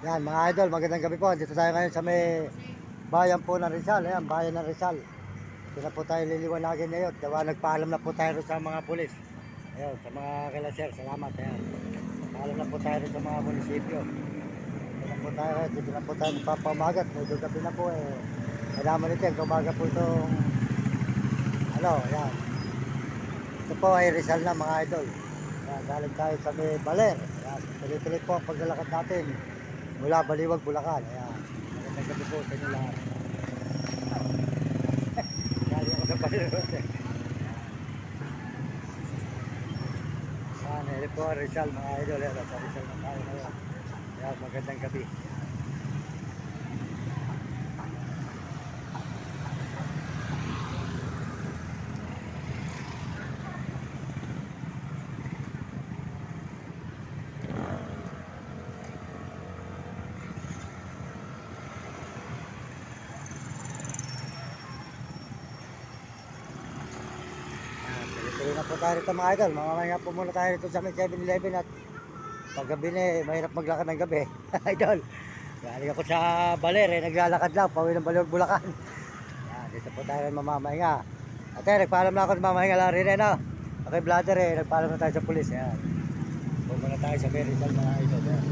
Yan mga idol, magandang gabi po. Dito tayo ngayon sa may bayan po ng Rizal. Ayan, bayan ng Rizal. Dito na po tayo liliwanagin ngayon. Diba, nagpaalam na po tayo sa mga pulis. Ayun, sa mga kila sir, salamat. Ayan. Paalam na po tayo sa mga munisipyo. Dito na po tayo, dito na po tayo magpapamagat. Medyo gabi na po eh. Kailangan nito, kumaga po itong ayan. Ito po ay Rizal na mga idol. Ayan, galing tayo sa may Baler. Ayan, tuloy-tuloy po ang paglalakad natin mula Baliwag, Bulacan. Ayan. Magandang gabi po sa inyo lahat. Galing ako sa Baliwag. Ayan, ito po Rizal mga idol. Ayan, sa Rizal na tayo ngayon. Ayan, magandang gabi. Tuloy na po tayo rito mga idol. Mamamaya po muna tayo rito sa may 7-Eleven at paggabi na eh, mahirap maglakad ng gabi. Idol, galing ako sa Baler eh, naglalakad lang, pauwi ng Baliwag, Bulacan. Yan, dito po tayo mamamahinga. At eh, nagpaalam na ako sa mamahinga lang rin eh, no? Okay, brother eh, nagpaalam na tayo sa pulis. Yan. Pumunta tayo sa Rizal mga idol. Yan.